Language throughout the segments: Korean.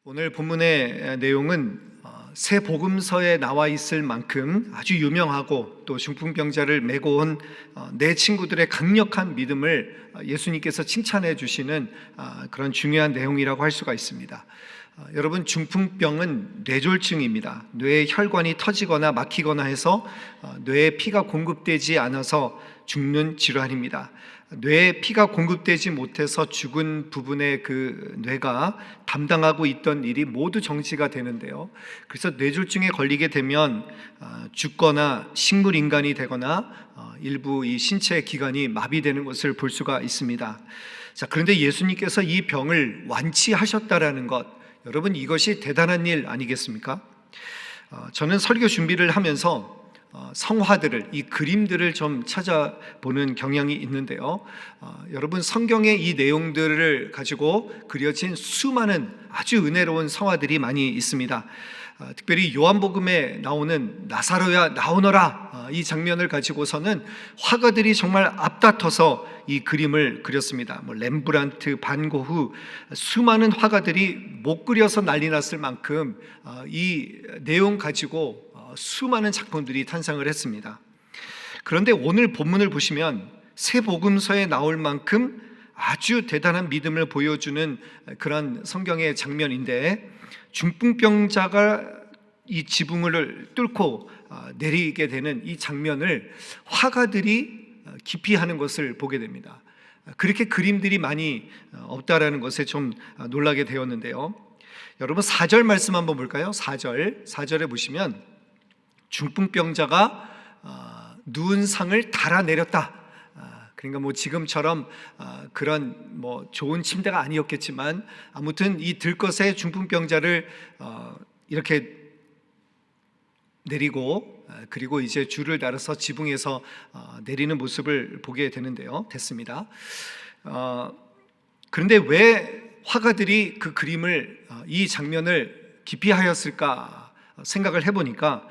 오늘 본문의 내용은 새 복음서에 나와 있을 만큼 아주 유명하고 또 중풍병자를 메고 온 내 친구들의 강력한 믿음을 예수님께서 칭찬해 주시는 그런 중요한 내용이라고 할 수가 있습니다. 여러분, 중풍병은 뇌졸중입니다. 뇌의 혈관이 터지거나 막히거나 해서 뇌에 피가 공급되지 않아서 죽는 질환입니다. 뇌에 피가 공급되지 못해서 죽은 부분의 그 뇌가 담당하고 있던 일이 모두 정지가 되는데요. 그래서 뇌졸중에 걸리게 되면 죽거나 식물인간이 되거나 일부 이 신체 기관이 마비되는 것을 볼 수가 있습니다. 자, 그런데 예수님께서 이 병을 완치하셨다라는 것, 여러분, 이것이 대단한 일 아니겠습니까? 저는 설교 준비를 하면서 성화들을, 이 그림들을 좀 찾아보는 경향이 있는데요. 여러분, 성경의 이 내용들을 가지고 그려진 수많은 아주 은혜로운 성화들이 많이 있습니다. 특별히 요한복음에 나오는 나사로야 나오너라, 이 장면을 가지고서는 화가들이 정말 앞다퉈서 이 그림을 그렸습니다. 렘브란트, 반 고흐, 수많은 화가들이 못 그려서 난리 났을 만큼 이 내용 가지고 수많은 작품들이 탄생을 했습니다. 그런데 오늘 본문을 보시면 새 복음서에 나올 만큼 아주 대단한 믿음을 보여주는 그런 성경의 장면인데, 중풍병자가 이 지붕을 뚫고 내리게 되는 이 장면을 화가들이 깊이 하는 것을 보게 됩니다. 그렇게 그림들이 많이 없다라는 것에 좀 놀라게 되었는데요. 여러분, 4절 말씀 한번 볼까요? 4절에 보시면 중풍병자가 누운 상을 달아내렸다. 그러니까 지금처럼 그런 좋은 침대가 아니었겠지만 아무튼 이 들것에 중풍병자를 이렇게 내리고, 그리고 이제 줄을 달아서 지붕에서 내리는 모습을 보게 됐습니다. 그런데 왜 화가들이 그 그림을, 이 장면을 깊이 하였을까 생각을 해보니까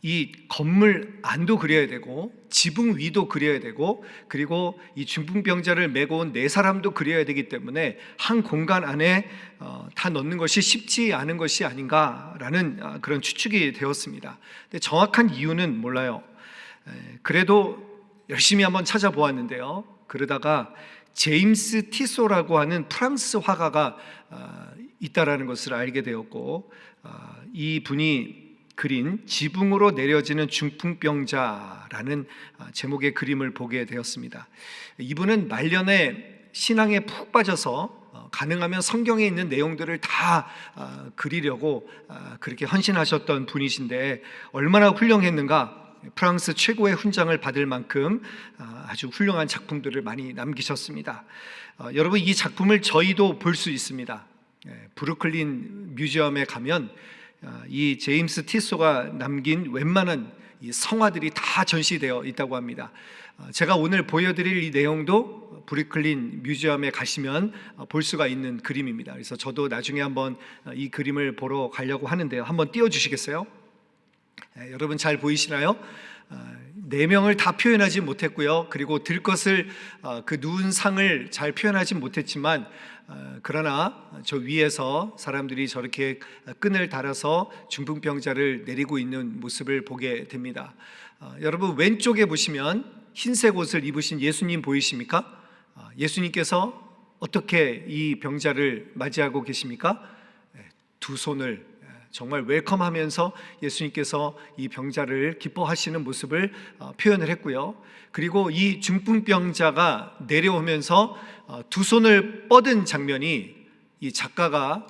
이 건물 안도 그려야 되고 지붕 위도 그려야 되고, 그리고 이 중풍병자를 메고 온 네 사람도 그려야 되기 때문에 한 공간 안에 다 넣는 것이 쉽지 않은 것이 아닌가라는 그런 추측이 되었습니다. 근데 정확한 이유는 몰라요. 그래도 열심히 한번 찾아보았는데요. 그러다가 제임스 티소라고 하는 프랑스 화가가 있다라는 것을 알게 되었고, 이 분이 그린 지붕으로 내려지는 중풍병자라는 제목의 그림을 보게 되었습니다. 이분은 말년에 신앙에 푹 빠져서 가능하면 성경에 있는 내용들을 다 그리려고 그렇게 헌신하셨던 분이신데, 얼마나 훌륭했는가. 프랑스 최고의 훈장을 받을 만큼 아주 훌륭한 작품들을 많이 남기셨습니다. 여러분, 이 작품을 저희도 볼 수 있습니다. 브루클린 뮤지엄에 가면 이 제임스 티소가 남긴 웬만한 이 성화들이 다 전시되어 있다고 합니다. 제가 오늘 보여드릴 이 내용도 브루클린 뮤지엄에 가시면 볼 수가 있는 그림입니다. 그래서 저도 나중에 한번 이 그림을 보러 가려고 하는데요. 한번 띄워주시겠어요? 여러분, 잘 보이시나요? 네 명을 다 표현하지 못했고요. 그리고 들것을, 그 누운 상을 잘 표현하지 못했지만, 그러나 저 위에서 사람들이 저렇게 끈을 달아서 중풍병자를 내리고 있는 모습을 보게 됩니다. 여러분, 왼쪽에 보시면 흰색 옷을 입으신 예수님 보이십니까? 예수님께서 어떻게 이 병자를 맞이하고 계십니까? 두 손을 정말 웰컴하면서 예수님께서 이 병자를 기뻐하시는 모습을 표현을 했고요. 그리고 이 중풍병자가 내려오면서 두 손을 뻗은 장면이 이 작가가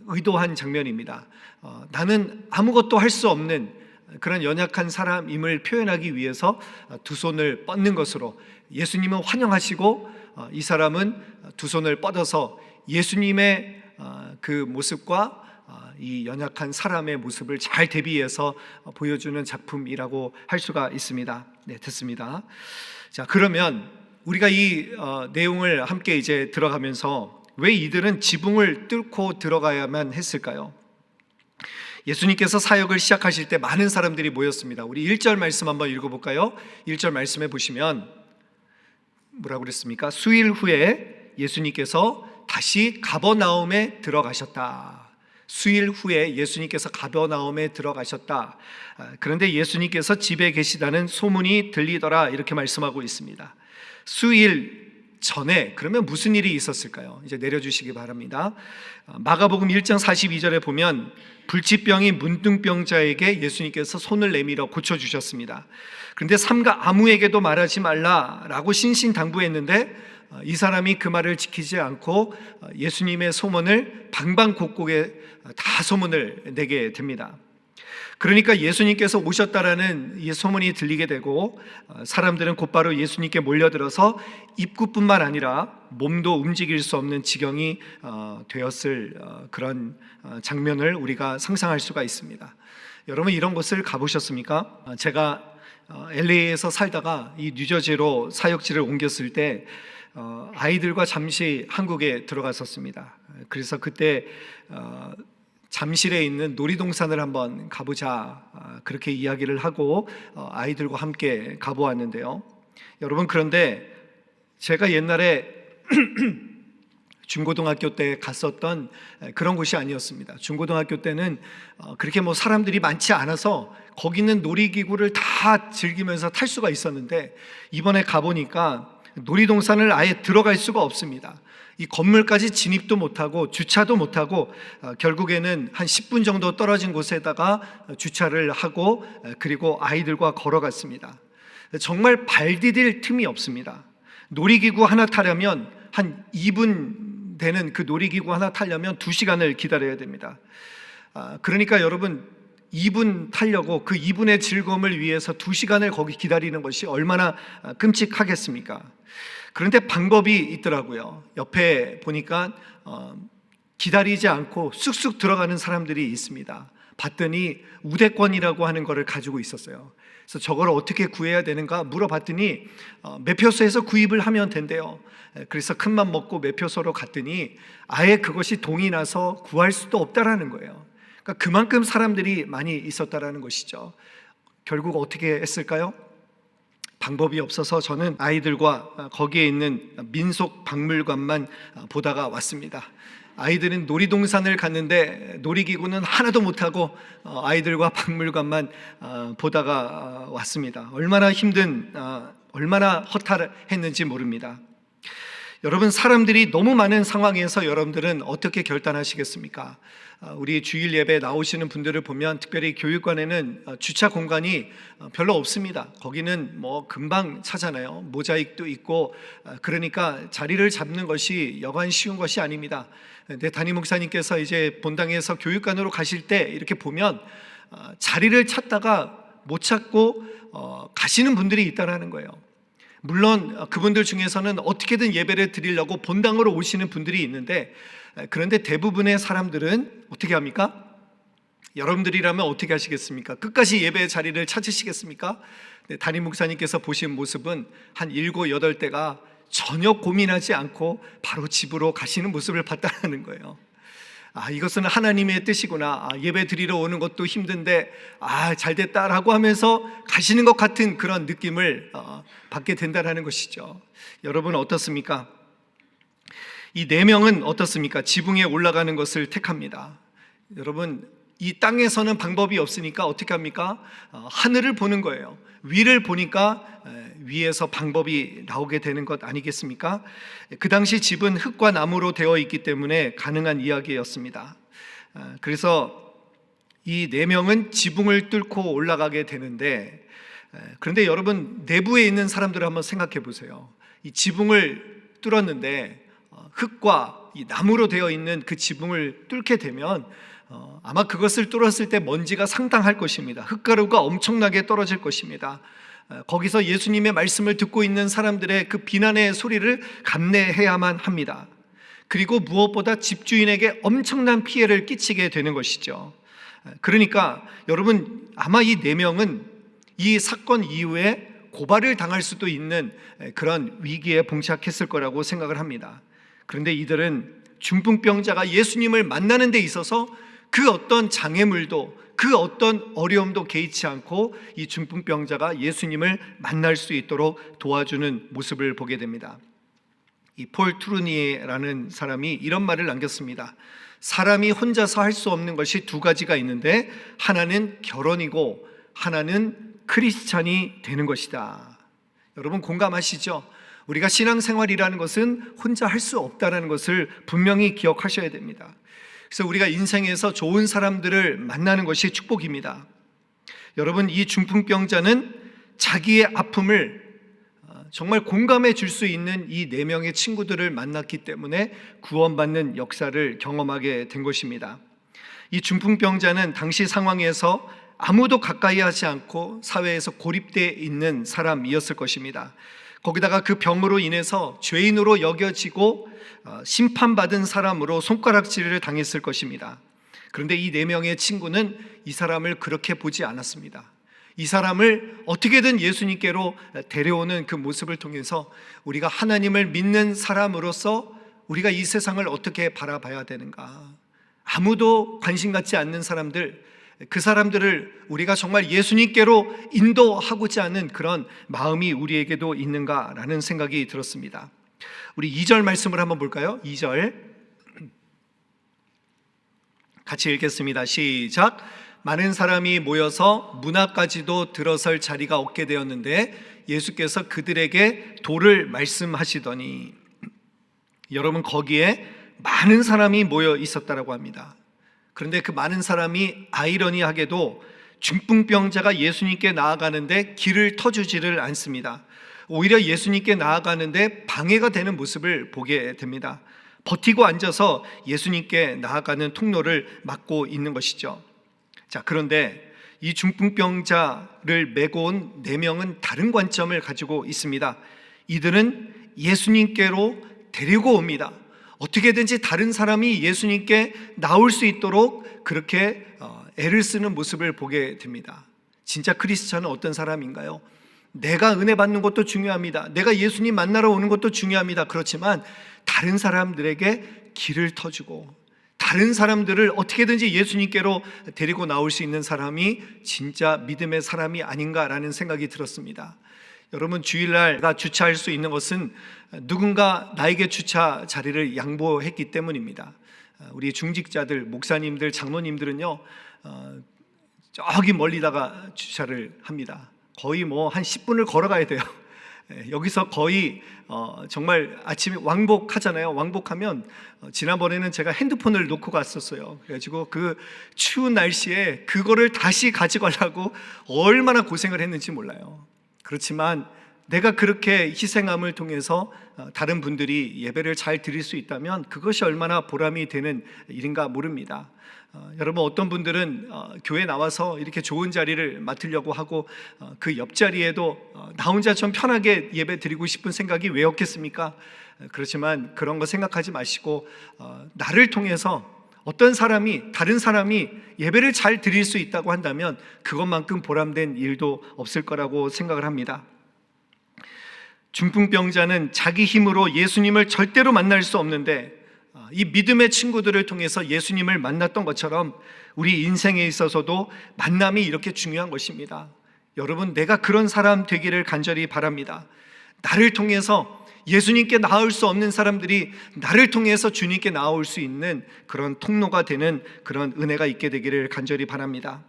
의도한 장면입니다. 나는 아무것도 할 수 없는 그런 연약한 사람임을 표현하기 위해서 두 손을 뻗는 것으로, 예수님은 환영하시고 이 사람은 두 손을 뻗어서 예수님의 그 모습과 이 연약한 사람의 모습을 잘 대비해서 보여주는 작품이라고 할 수가 있습니다. 네, 됐습니다. 자, 그러면 우리가 이 내용을 함께 이제 들어가면서 왜 이들은 지붕을 뚫고 들어가야만 했을까요? 예수님께서 사역을 시작하실 때 많은 사람들이 모였습니다. 우리 1절 말씀 한번 읽어볼까요? 1절 말씀에 보시면 뭐라고 그랬습니까? 수일 후에 예수님께서 다시 가버나움에 들어가셨다. 수일 후에 예수님께서 가버나움에 들어가셨다. 그런데 예수님께서 집에 계시다는 소문이 들리더라, 이렇게 말씀하고 있습니다. 수일 전에 그러면 무슨 일이 있었을까요? 이제 내려주시기 바랍니다. 마가복음 1장 42절에 보면 불치병이 문둥병자에게 예수님께서 손을 내밀어 고쳐주셨습니다. 그런데 삼가 아무에게도 말하지 말라라고 신신당부했는데 이 사람이 그 말을 지키지 않고 예수님의 소문을 방방곡곡에 다 소문을 내게 됩니다. 그러니까 예수님께서 오셨다라는 이 소문이 들리게 되고 사람들은 곧바로 예수님께 몰려들어서 입구뿐만 아니라 몸도 움직일 수 없는 지경이 되었을 그런 장면을 우리가 상상할 수가 있습니다. 여러분, 이런 곳을 가보셨습니까? 제가 LA에서 살다가 이 뉴저지로 사역지를 옮겼을 때 아이들과 잠시 한국에 들어갔었습니다. 그래서 그때 잠실에 있는 놀이동산을 한번 가보자, 그렇게 이야기를 하고 아이들과 함께 가보았는데요. 여러분, 그런데 제가 옛날에 중고등학교 때 갔었던 그런 곳이 아니었습니다. 중고등학교 때는 그렇게 사람들이 많지 않아서 거기 있는 놀이기구를 다 즐기면서 탈 수가 있었는데, 이번에 가보니까 놀이동산을 아예 들어갈 수가 없습니다. 이 건물까지 진입도 못하고 주차도 못하고 결국에는 한 10분 정도 떨어진 곳에다가 주차를 하고 그리고 아이들과 걸어갔습니다. 정말 발 디딜 틈이 없습니다. 놀이기구 하나 타려면 한 2분 되는 그 놀이기구 하나 타려면 2시간을 기다려야 됩니다. 그러니까 여러분, 2분 타려고 그 2분의 즐거움을 위해서 2시간을 거기 기다리는 것이 얼마나 끔찍하겠습니까? 그런데 방법이 있더라고요. 옆에 보니까 기다리지 않고 쑥쑥 들어가는 사람들이 있습니다. 봤더니 우대권이라고 하는 것을 가지고 있었어요. 그래서 저걸 어떻게 구해야 되는가 물어봤더니 매표소에서 구입을 하면 된대요. 그래서 큰맘 먹고 매표소로 갔더니 아예 그것이 동이 나서 구할 수도 없다라는 거예요. 그러니까 그만큼 사람들이 많이 있었다라는 것이죠. 결국 어떻게 했을까요? 방법이 없어서 저는 아이들과 거기에 있는 민속 박물관만 보다가 왔습니다. 아이들은 놀이동산을 갔는데 놀이기구는 하나도 못하고 아이들과 박물관만 보다가 왔습니다. 얼마나 얼마나 허탈했는지 모릅니다. 여러분, 사람들이 너무 많은 상황에서 여러분들은 어떻게 결단하시겠습니까? 우리 주일 예배 나오시는 분들을 보면 특별히 교육관에는 주차 공간이 별로 없습니다. 거기는 금방 차잖아요. 모자익도 있고, 그러니까 자리를 잡는 것이 여간 쉬운 것이 아닙니다. 근데 담임 목사님께서 이제 본당에서 교육관으로 가실 때 이렇게 보면 자리를 찾다가 못 찾고 가시는 분들이 있다라는 거예요. 물론 그분들 중에서는 어떻게든 예배를 드리려고 본당으로 오시는 분들이 있는데, 그런데 대부분의 사람들은 어떻게 합니까? 여러분들이라면 어떻게 하시겠습니까? 끝까지 예배의 자리를 찾으시겠습니까? 담임 목사님께서 보신 모습은 한 7, 8대가 전혀 고민하지 않고 바로 집으로 가시는 모습을 봤다는 거예요. 이것은 하나님의 뜻이구나. 예배 드리러 오는 것도 힘든데 잘됐다라고 하면서 가시는 것 같은 그런 느낌을 받게 된다는 것이죠. 여러분, 어떻습니까? 이 4명은 어떻습니까? 지붕에 올라가는 것을 택합니다. 여러분, 이 땅에서는 방법이 없으니까 어떻게 합니까? 하늘을 보는 거예요. 위를 보니까 위에서 방법이 나오게 되는 것 아니겠습니까? 그 당시 집은 흙과 나무로 되어 있기 때문에 가능한 이야기였습니다. 그래서 이 4명은 지붕을 뚫고 올라가게 되는데, 그런데 여러분, 내부에 있는 사람들을 한번 생각해 보세요. 이 지붕을 뚫었는데 흙과 이 나무로 되어 있는 그 지붕을 뚫게 되면 아마 그것을 뚫었을 때 먼지가 상당할 것입니다. 흙가루가 엄청나게 떨어질 것입니다. 거기서 예수님의 말씀을 듣고 있는 사람들의 그 비난의 소리를 감내해야만 합니다. 그리고 무엇보다 집주인에게 엄청난 피해를 끼치게 되는 것이죠. 그러니까 여러분, 아마 이 4명은 이 사건 이후에 고발을 당할 수도 있는 그런 위기에 봉착했을 거라고 생각을 합니다. 그런데 이들은 중풍병자가 예수님을 만나는 데 있어서 그 어떤 장애물도, 그 어떤 어려움도 개의치 않고 이 중풍병자가 예수님을 만날 수 있도록 도와주는 모습을 보게 됩니다. 이 폴 트루니에라는 사람이 이런 말을 남겼습니다. 사람이 혼자서 할 수 없는 것이 두 가지가 있는데 하나는 결혼이고 하나는 크리스찬이 되는 것이다. 여러분 공감하시죠? 우리가 신앙생활이라는 것은 혼자 할 수 없다는 것을 분명히 기억하셔야 됩니다. 그래서 우리가 인생에서 좋은 사람들을 만나는 것이 축복입니다. 여러분, 이 중풍병자는 자기의 아픔을 정말 공감해 줄 수 있는 이 4명의 친구들을 만났기 때문에 구원받는 역사를 경험하게 된 것입니다. 이 중풍병자는 당시 상황에서 아무도 가까이 하지 않고 사회에서 고립되어 있는 사람이었을 것입니다. 거기다가 그 병으로 인해서 죄인으로 여겨지고 심판받은 사람으로 손가락질을 당했을 것입니다. 그런데 이 4명의 친구는 이 사람을 그렇게 보지 않았습니다. 이 사람을 어떻게든 예수님께로 데려오는 그 모습을 통해서 우리가 하나님을 믿는 사람으로서 우리가 이 세상을 어떻게 바라봐야 되는가, 아무도 관심 갖지 않는 사람들, 그 사람들을 우리가 정말 예수님께로 인도하고자 하는 그런 마음이 우리에게도 있는가라는 생각이 들었습니다. 우리 2절 말씀을 한번 볼까요? 2절 같이 읽겠습니다. 시작. 많은 사람이 모여서 문 앞까지도 들어설 자리가 없게 되었는데 예수께서 그들에게 도를 말씀하시더니, 여러분 거기에 많은 사람이 모여 있었다라고 합니다. 그런데 그 많은 사람이 아이러니하게도 중풍병자가 예수님께 나아가는데 길을 터주지를 않습니다. 오히려 예수님께 나아가는데 방해가 되는 모습을 보게 됩니다. 버티고 앉아서 예수님께 나아가는 통로를 막고 있는 것이죠. 자, 그런데 이 중풍병자를 메고 온 4명은 다른 관점을 가지고 있습니다. 이들은 예수님께로 데리고 옵니다. 어떻게든지 다른 사람이 예수님께 나올 수 있도록 그렇게 애를 쓰는 모습을 보게 됩니다. 진짜 크리스찬은 어떤 사람인가요? 내가 은혜 받는 것도 중요합니다. 내가 예수님 만나러 오는 것도 중요합니다. 그렇지만 다른 사람들에게 길을 터주고 다른 사람들을 어떻게든지 예수님께로 데리고 나올 수 있는 사람이 진짜 믿음의 사람이 아닌가라는 생각이 들었습니다. 여러분, 주일날 내가 주차할 수 있는 것은 누군가 나에게 주차 자리를 양보했기 때문입니다. 우리 중직자들, 목사님들, 장로님들은요 저기 멀리다가 주차를 합니다. 거의 한 10분을 걸어가야 돼요. 여기서 거의 정말 아침에 왕복하잖아요. 왕복하면 지난번에는 제가 핸드폰을 놓고 갔었어요. 그래가지고 그 추운 날씨에 그거를 다시 가져가려고 얼마나 고생을 했는지 몰라요. 그렇지만 내가 그렇게 희생함을 통해서 다른 분들이 예배를 잘 드릴 수 있다면 그것이 얼마나 보람이 되는 일인가 모릅니다. 여러분, 어떤 분들은 교회 나와서 이렇게 좋은 자리를 맡으려고 하고 그 옆자리에도 나 혼자 좀 편하게 예배 드리고 싶은 생각이 왜 없겠습니까? 그렇지만 그런 거 생각하지 마시고 나를 통해서 어떤 사람이, 다른 사람이 예배를 잘 드릴 수 있다고 한다면 그것만큼 보람된 일도 없을 거라고 생각을 합니다. 중풍병자는 자기 힘으로 예수님을 절대로 만날 수 없는데 이 믿음의 친구들을 통해서 예수님을 만났던 것처럼 우리 인생에 있어서도 만남이 이렇게 중요한 것입니다. 여러분, 내가 그런 사람 되기를 간절히 바랍니다. 나를 통해서 예수님께 나올 수 없는 사람들이 나를 통해서 주님께 나올 수 있는 그런 통로가 되는 그런 은혜가 있게 되기를 간절히 바랍니다.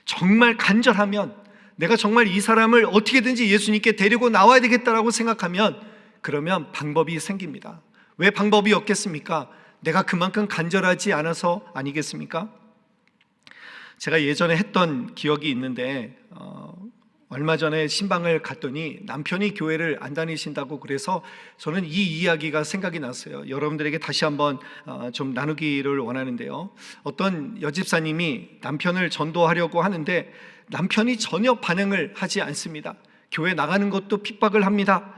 정말 간절하면, 내가 정말 이 사람을 어떻게든지 예수님께 데리고 나와야 되겠다라고 생각하면 그러면 방법이 생깁니다. 왜 방법이 없겠습니까? 내가 그만큼 간절하지 않아서 아니겠습니까? 제가 예전에 했던 기억이 있는데 얼마 전에 신방을 갔더니 남편이 교회를 안 다니신다고 그래서 저는 이 이야기가 생각이 났어요. 여러분들에게 다시 한번 좀 나누기를 원하는데요. 어떤 여집사님이 남편을 전도하려고 하는데 남편이 전혀 반응을 하지 않습니다. 교회 나가는 것도 핍박을 합니다.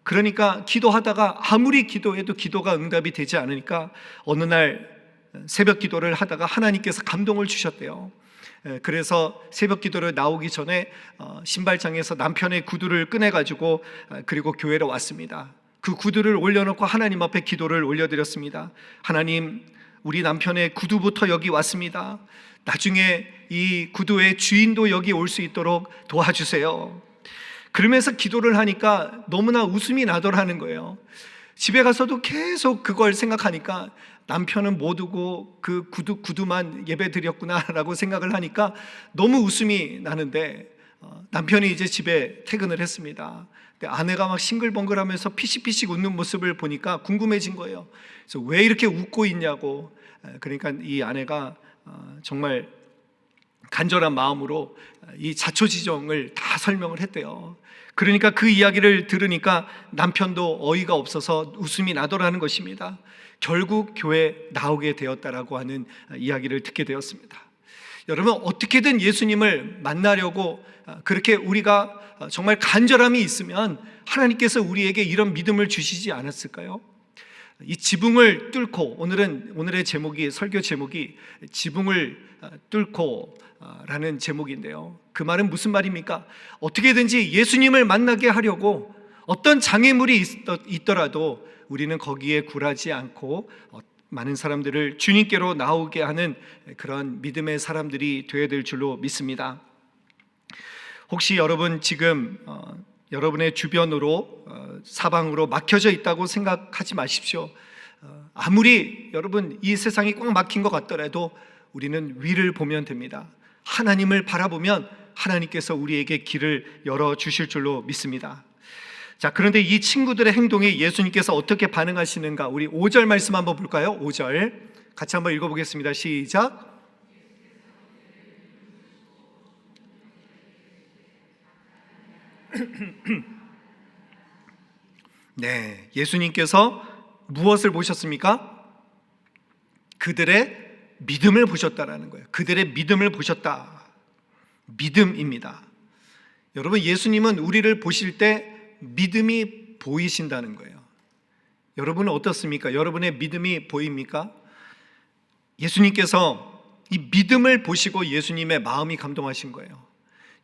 그러니까 기도하다가 아무리 기도해도 기도가 응답이 되지 않으니까 어느 날 새벽 기도를 하다가 하나님께서 감동을 주셨대요. 그래서 새벽 기도를 나오기 전에 신발장에서 남편의 구두를 꺼내가지고 그리고 교회로 왔습니다. 그 구두를 올려놓고 하나님 앞에 기도를 올려드렸습니다. 하나님, 우리 남편의 구두부터 여기 왔습니다. 나중에 이 구두의 주인도 여기 올 수 있도록 도와주세요. 그러면서 기도를 하니까 너무나 웃음이 나더라는 거예요. 집에 가서도 계속 그걸 생각하니까 남편은 못 오고 그 구두만 예배 드렸구나라고 생각을 하니까 너무 웃음이 나는데, 남편이 이제 집에 퇴근을 했습니다. 근데 아내가 막 싱글벙글하면서 피식피식 웃는 모습을 보니까 궁금해진 거예요. 그래서 왜 이렇게 웃고 있냐고. 그러니까 이 아내가 정말 간절한 마음으로 이 자초지종을 다 설명을 했대요. 그러니까 그 이야기를 들으니까 남편도 어이가 없어서 웃음이 나더라는 것입니다. 결국 교회에 나오게 되었다라고 하는 이야기를 듣게 되었습니다. 여러분, 어떻게든 예수님을 만나려고 그렇게 우리가 정말 간절함이 있으면 하나님께서 우리에게 이런 믿음을 주시지 않았을까요? 이 지붕을 뚫고, 오늘의 제목이, 설교 제목이 지붕을 뚫고 라는 제목인데요, 그 말은 무슨 말입니까? 어떻게든지 예수님을 만나게 하려고 어떤 장애물이 있더라도 우리는 거기에 굴하지 않고 많은 사람들을 주님께로 나오게 하는 그런 믿음의 사람들이 되어야 될 줄로 믿습니다. 혹시 여러분 지금 여러분의 주변으로 사방으로 막혀져 있다고 생각하지 마십시오. 아무리 여러분 이 세상이 꽉 막힌 것 같더라도 우리는 위를 보면 됩니다. 하나님을 바라보면 하나님께서 우리에게 길을 열어주실 줄로 믿습니다. 자, 그런데 이 친구들의 행동에 예수님께서 어떻게 반응하시는가, 우리 5절 말씀 한번 볼까요? 5절 같이 한번 읽어보겠습니다. 시작. 네, 예수님께서 무엇을 보셨습니까? 그들의 믿음을 보셨다라는 거예요. 그들의 믿음을 보셨다. 믿음입니다. 여러분, 예수님은 우리를 보실 때 믿음이 보이신다는 거예요. 여러분은 어떻습니까? 여러분의 믿음이 보입니까? 예수님께서 이 믿음을 보시고 예수님의 마음이 감동하신 거예요.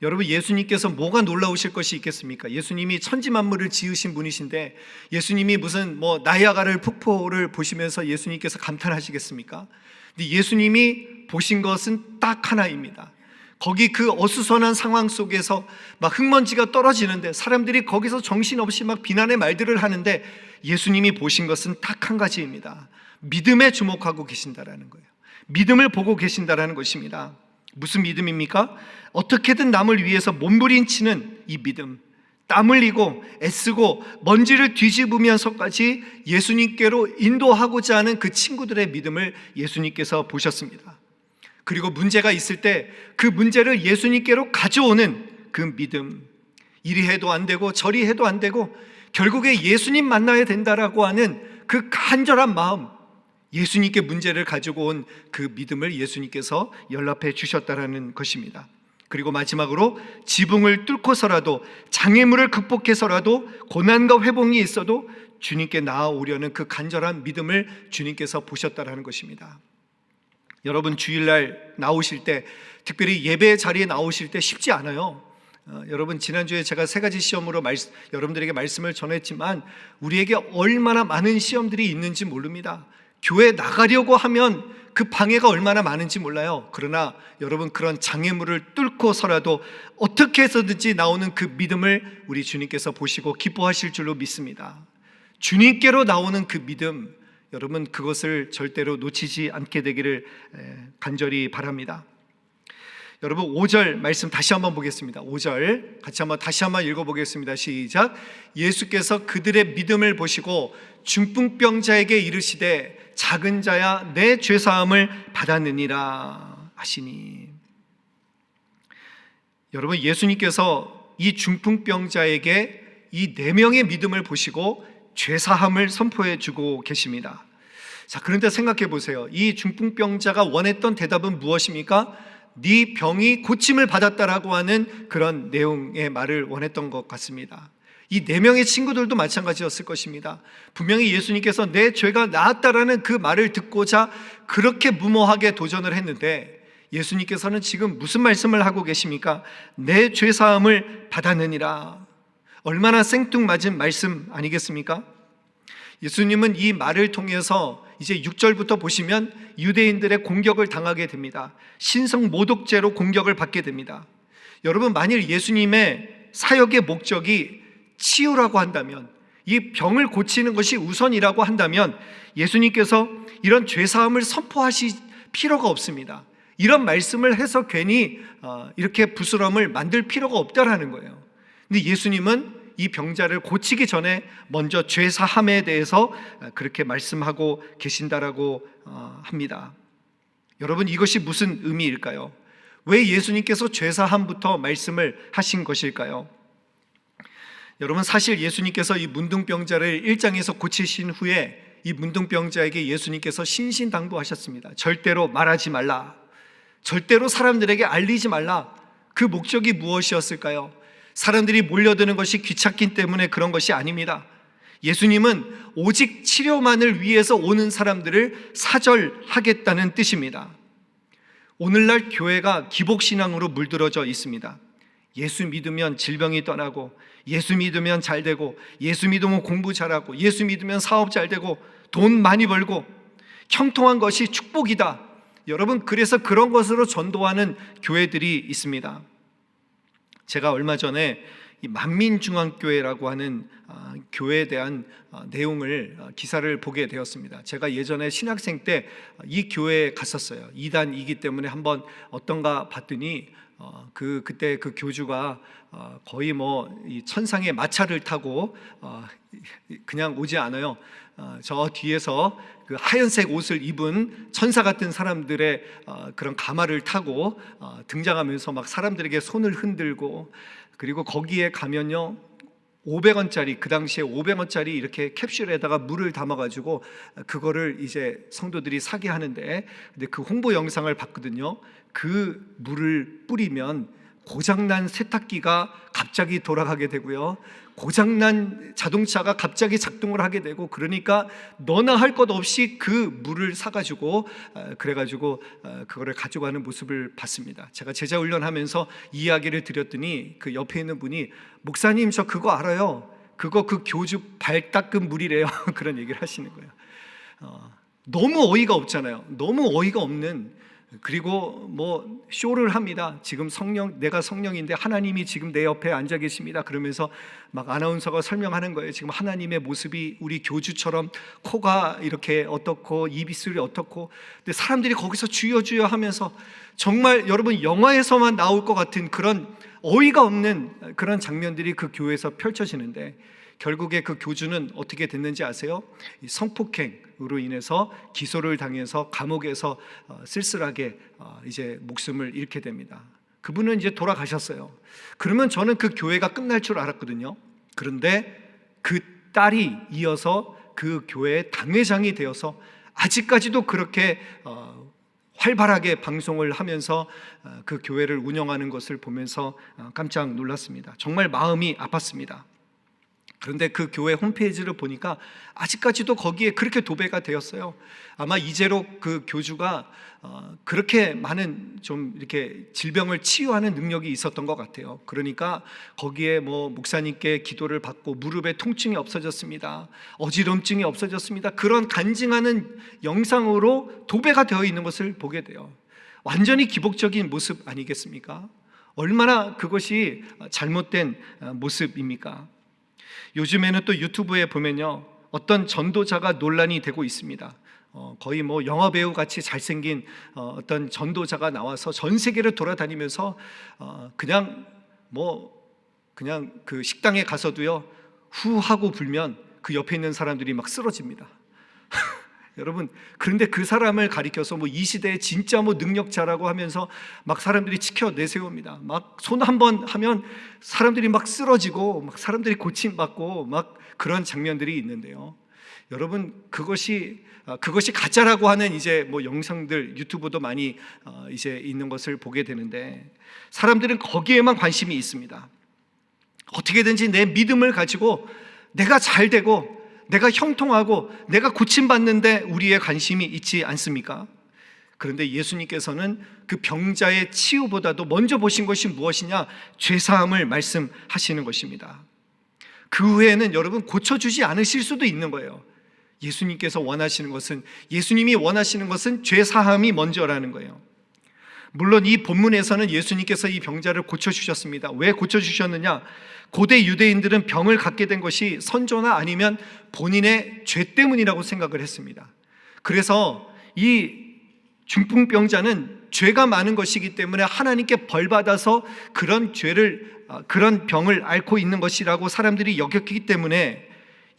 여러분, 예수님께서 뭐가 놀라우실 것이 있겠습니까? 예수님이 천지만물을 지으신 분이신데 예수님이 무슨 나이아가라 폭포를 보시면서 예수님께서 감탄하시겠습니까? 근데 예수님이 보신 것은 딱 하나입니다. 거기 그 어수선한 상황 속에서 막 흙먼지가 떨어지는데 사람들이 거기서 정신없이 막 비난의 말들을 하는데 예수님이 보신 것은 딱 한 가지입니다. 믿음에 주목하고 계신다라는 거예요. 믿음을 보고 계신다라는 것입니다. 무슨 믿음입니까? 어떻게든 남을 위해서 몸부림치는 이 믿음, 땀 흘리고 애쓰고 먼지를 뒤집으면서까지 예수님께로 인도하고자 하는 그 친구들의 믿음을 예수님께서 보셨습니다. 그리고 문제가 있을 때 그 문제를 예수님께로 가져오는 그 믿음, 이리 해도 안 되고 저리 해도 안 되고 결국에 예수님 만나야 된다라고 하는 그 간절한 마음, 예수님께 문제를 가지고 온 그 믿음을 예수님께서 연락해 주셨다라는 것입니다. 그리고 마지막으로 지붕을 뚫고서라도, 장애물을 극복해서라도, 고난과 회복이 있어도 주님께 나아오려는 그 간절한 믿음을 주님께서 보셨다라는 것입니다. 여러분, 주일날 나오실 때, 특별히 예배 자리에 나오실 때 쉽지 않아요. 여러분, 지난주에 제가 3가지 시험으로 여러분들에게 말씀을 전했지만 우리에게 얼마나 많은 시험들이 있는지 모릅니다. 교회 나가려고 하면 그 방해가 얼마나 많은지 몰라요. 그러나 여러분, 그런 장애물을 뚫고서라도 어떻게 해서든지 나오는 그 믿음을 우리 주님께서 보시고 기뻐하실 줄로 믿습니다. 주님께로 나오는 그 믿음, 여러분 그것을 절대로 놓치지 않게 되기를 간절히 바랍니다. 여러분, 5절 말씀 다시 한번 보겠습니다. 5절 같이 다시 한번 읽어보겠습니다. 시작. 예수께서 그들의 믿음을 보시고 중풍병자에게 이르시되 작은 자야, 내 죄사함을 받았느니라 하시니. 여러분, 예수님께서 이 중풍병자에게 이 4명의 믿음을 보시고 죄사함을 선포해 주고 계십니다. 자, 그런데 생각해 보세요. 이 중풍병자가 원했던 대답은 무엇입니까? 네 병이 고침을 받았다라고 하는 그런 내용의 말을 원했던 것 같습니다. 이 4명의 친구들도 마찬가지였을 것입니다. 분명히 예수님께서 내 죄가 나았다라는 그 말을 듣고자 그렇게 무모하게 도전을 했는데 예수님께서는 지금 무슨 말씀을 하고 계십니까? 내 죄사함을 받았느니라. 얼마나 생뚱맞은 말씀 아니겠습니까? 예수님은 이 말을 통해서 이제 6절부터 보시면 유대인들의 공격을 당하게 됩니다. 신성 모독죄로 공격을 받게 됩니다. 여러분, 만일 예수님의 사역의 목적이 치유라고 한다면, 이 병을 고치는 것이 우선이라고 한다면 예수님께서 이런 죄사함을 선포하실 필요가 없습니다. 이런 말씀을 해서 괜히 이렇게 부스럼을 만들 필요가 없다라는 거예요. 근데 예수님은 이 병자를 고치기 전에 먼저 죄사함에 대해서 그렇게 말씀하고 계신다라고 합니다. 여러분, 이것이 무슨 의미일까요? 왜 예수님께서 죄사함부터 말씀을 하신 것일까요? 여러분, 사실 예수님께서 이 문둥병자를 1장에서 고치신 후에 이 문둥병자에게 예수님께서 신신당부하셨습니다. 절대로 말하지 말라. 절대로 사람들에게 알리지 말라. 그 목적이 무엇이었을까요? 사람들이 몰려드는 것이 귀찮기 때문에 그런 것이 아닙니다. 예수님은 오직 치료만을 위해서 오는 사람들을 사절하겠다는 뜻입니다. 오늘날 교회가 기복신앙으로 물들어져 있습니다. 예수 믿으면 질병이 떠나고, 예수 믿으면 잘 되고, 예수 믿으면 공부 잘하고, 예수 믿으면 사업 잘 되고, 돈 많이 벌고, 형통한 것이 축복이다. 여러분, 그래서 그런 것으로 전도하는 교회들이 있습니다. 제가 얼마 전에 이 만민중앙교회라고 하는 교회에 대한 내용을 기사를 보게 되었습니다. 제가 예전에 신학생 때 이 교회에 갔었어요. 2단이기 때문에 한번 어떤가 봤더니 그때 그 교주가 거의 뭐 이 천상의 마차를 타고 그냥 오지 않아요. 저 뒤에서 그 하얀색 옷을 입은 천사 같은 사람들의 그런 가마를 타고 등장하면서 막 사람들에게 손을 흔들고, 그리고 거기에 가면요 500원짜리, 그 당시에 500원짜리 이렇게 캡슐에다가 물을 담아가지고 그거를 이제 성도들이 사게 하는데, 근데 그 홍보 영상을 봤거든요. 그 물을 뿌리면 고장난 세탁기가 갑자기 돌아가게 되고요, 고장난 자동차가 갑자기 작동을 하게 되고, 그러니까 너나 할 것 없이 그 물을 사가지고 그래가지고 그거를 가지고 가는 모습을 봤습니다. 제가 제자 훈련하면서 이야기를 드렸더니 그 옆에 있는 분이, 목사님 저 그거 알아요. 그거 그 교주 발 닦은 물이래요. 그런 얘기를 하시는 거예요. 너무 어이가 없잖아요. 너무 어이가 없는, 그리고 뭐 쇼를 합니다. 지금 내가 성령인데 하나님이 지금 내 옆에 앉아 계십니다. 그러면서 막 아나운서가 설명하는 거예요. 지금 하나님의 모습이 우리 교주처럼 코가 이렇게 어떻고 입술이 어떻고, 근데 사람들이 거기서 주여 주여 하면서 정말 여러분 영화에서만 나올 것 같은 그런 어이가 없는 그런 장면들이 그 교회에서 펼쳐지는데, 결국에 그 교주는 어떻게 됐는지 아세요? 성폭행으로 인해서 기소를 당해서 감옥에서 쓸쓸하게 이제 목숨을 잃게 됩니다. 그분은 이제 돌아가셨어요. 그러면 저는 그 교회가 끝날 줄 알았거든요. 그런데 그 딸이 이어서 그 교회의 당회장이 되어서 아직까지도 그렇게 활발하게 방송을 하면서 그 교회를 운영하는 것을 보면서 깜짝 놀랐습니다. 정말 마음이 아팠습니다. 그런데 그 교회 홈페이지를 보니까 아직까지도 거기에 그렇게 도배가 되었어요. 아마 이제로 그 교주가 그렇게 많은 좀 이렇게 질병을 치유하는 능력이 있었던 것 같아요. 그러니까 거기에 뭐 목사님께 기도를 받고 무릎에 통증이 없어졌습니다, 어지럼증이 없어졌습니다, 그런 간증하는 영상으로 도배가 되어 있는 것을 보게 돼요. 완전히 기복적인 모습 아니겠습니까? 얼마나 그것이 잘못된 모습입니까? 요즘에는 또 유튜브에 보면요, 어떤 전도자가 논란이 되고 있습니다. 거의 뭐 영화배우 같이 잘생긴 어떤 전도자가 나와서 전 세계를 돌아다니면서 그냥 그 식당에 가서도요, 후 하고 불면 그 옆에 있는 사람들이 막 쓰러집니다. 여러분, 그런데 그 사람을 가리켜서 뭐 이 시대에 진짜 뭐 능력자라고 하면서 막 사람들이 치켜 내세웁니다. 막 손 한 번 하면 사람들이 막 쓰러지고 막 사람들이 고침받고 막 그런 장면들이 있는데요. 여러분, 그것이 가짜라고 하는 이제 뭐 영상들 유튜브도 많이 이제 있는 것을 보게 되는데, 사람들은 거기에만 관심이 있습니다. 어떻게든지 내 믿음을 가지고 내가 잘 되고 내가 형통하고 내가 고침받는데 우리의 관심이 있지 않습니까? 그런데 예수님께서는 그 병자의 치유보다도 먼저 보신 것이 무엇이냐? 죄사함을 말씀하시는 것입니다. 그 후에는 여러분 고쳐주지 않으실 수도 있는 거예요. 예수님이 원하시는 것은 죄사함이 먼저라는 거예요. 물론 이 본문에서는 예수님께서 이 병자를 고쳐주셨습니다. 왜 고쳐주셨느냐? 고대 유대인들은 병을 갖게 된 것이 선조나 아니면 본인의 죄 때문이라고 생각을 했습니다. 그래서 이 중풍병자는 죄가 많은 것이기 때문에 하나님께 벌받아서 그런 병을 앓고 있는 것이라고 사람들이 여겼기 때문에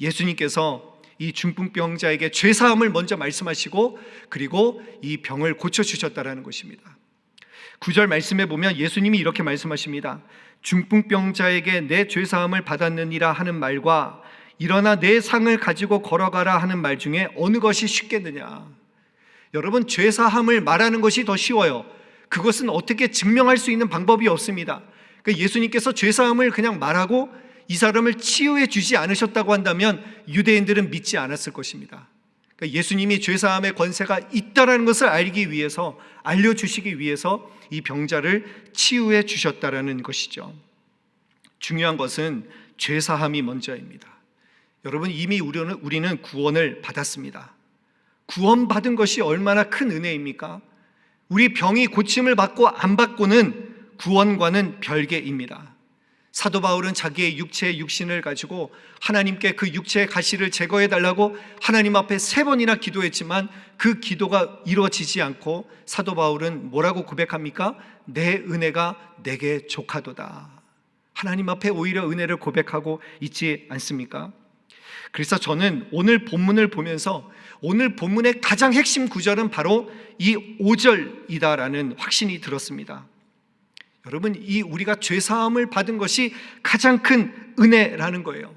예수님께서 이 중풍병자에게 죄사함을 먼저 말씀하시고 그리고 이 병을 고쳐주셨다라는 것입니다. 9절 말씀에 보면 예수님이 이렇게 말씀하십니다. 중풍병자에게 내 죄사함을 받았느니라 하는 말과 일어나 내 상을 가지고 걸어가라 하는 말 중에 어느 것이 쉽겠느냐? 여러분, 죄사함을 말하는 것이 더 쉬워요. 그것은 어떻게 증명할 수 있는 방법이 없습니다. 그러니까 예수님께서 죄사함을 그냥 말하고 이 사람을 치유해 주지 않으셨다고 한다면 유대인들은 믿지 않았을 것입니다. 그러니까 예수님이 죄사함의 권세가 있다는 것을 알려주시기 위해서 이 병자를 치유해 주셨다는 것이죠. 중요한 것은 죄사함이 먼저입니다. 여러분, 이미 우리는 구원을 받았습니다. 구원받은 것이 얼마나 큰 은혜입니까? 우리 병이 고침을 받고 안 받고는 구원과는 별개입니다. 사도 바울은 자기의 육신을 가지고 하나님께 그 육체의 가시를 제거해 달라고 하나님 앞에 3번이나 기도했지만 그 기도가 이루어지지 않고 사도 바울은 뭐라고 고백합니까? 내 은혜가 내게 족하도다. 하나님 앞에 오히려 은혜를 고백하고 있지 않습니까? 그래서 저는 오늘 본문을 보면서 오늘 본문의 가장 핵심 구절은 바로 이 5절이다라는 확신이 들었습니다. 여러분, 이 우리가 죄사함을 받은 것이 가장 큰 은혜라는 거예요.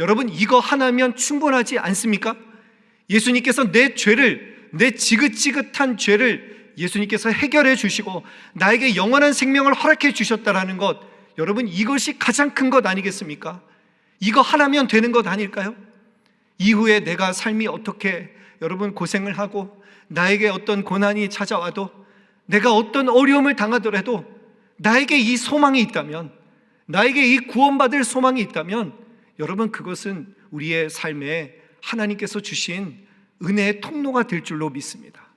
여러분, 이거 하나면 충분하지 않습니까? 예수님께서 내 지긋지긋한 죄를 예수님께서 해결해 주시고 나에게 영원한 생명을 허락해 주셨다라는 것, 여러분, 이것이 가장 큰 것 아니겠습니까? 이거 하나면 되는 것 아닐까요? 이후에 내가 삶이 어떻게 여러분 고생을 하고 나에게 어떤 고난이 찾아와도 내가 어떤 어려움을 당하더라도 나에게 이 소망이 있다면, 나에게 이 구원받을 소망이 있다면 여러분, 그것은 우리의 삶에 하나님께서 주신 은혜의 통로가 될 줄로 믿습니다.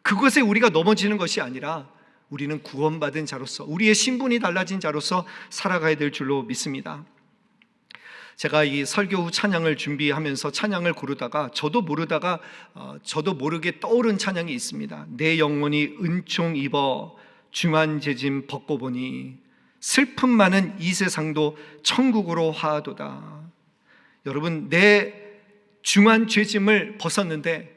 그것에 우리가 넘어지는 것이 아니라 우리는 구원받은 자로서, 우리의 신분이 달라진 자로서 살아가야 될 줄로 믿습니다. 제가 이 설교 후 찬양을 준비하면서 찬양을 고르다가 저도 모르게 떠오른 찬양이 있습니다. 내 영혼이 은총 입어 중한 재짐 벗고 보니 슬픔 많은 이 세상도 천국으로 화하도다. 여러분, 내 중한 죄짐을 벗었는데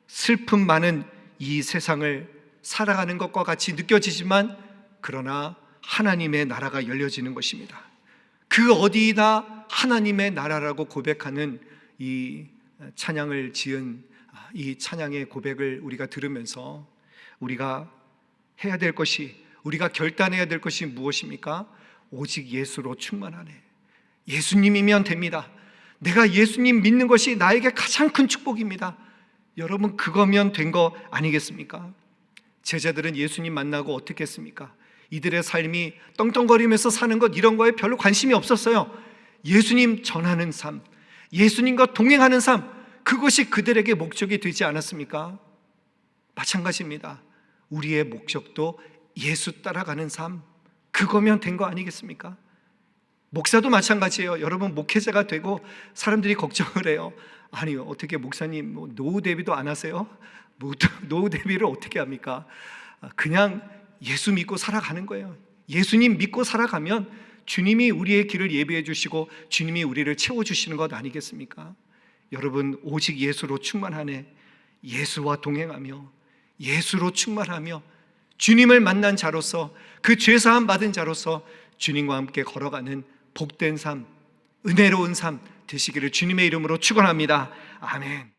슬픔 많은 이 세상을 살아가는 것과 같이 느껴지지만 그러나 하나님의 나라가 열려지는 것입니다. 그 어디나 하나님의 나라라고 고백하는 이 찬양을 지은 이 찬양의 고백을 우리가 들으면서 우리가 해야 될 것이, 우리가 결단해야 될 것이 무엇입니까? 오직 예수로 충만하네. 예수님이면 됩니다. 내가 예수님 믿는 것이 나에게 가장 큰 축복입니다. 여러분, 그거면 된 거 아니겠습니까? 제자들은 예수님 만나고 어떻게 했습니까? 이들의 삶이 떵떵거리면서 사는 것, 이런 거에 별로 관심이 없었어요. 예수님 전하는 삶, 예수님과 동행하는 삶, 그것이 그들에게 목적이 되지 않았습니까? 마찬가지입니다. 우리의 목적도 예수 따라가는 삶, 그거면 된 거 아니겠습니까? 목사도 마찬가지예요. 여러분, 목회자가 되고 사람들이 걱정을 해요. 아니, 어떻게 목사님 노후 대비도 안 하세요? 노후 대비를 어떻게 합니까? 그냥 예수 믿고 살아가는 거예요. 예수님 믿고 살아가면 주님이 우리의 길을 예비해 주시고 주님이 우리를 채워주시는 것 아니겠습니까? 여러분, 오직 예수로 충만하네. 예수와 동행하며 예수로 충만하며 주님을 만난 자로서, 그 죄사함 받은 자로서 주님과 함께 걸어가는 복된 삶, 은혜로운 삶 되시기를 주님의 이름으로 축원합니다. 아멘.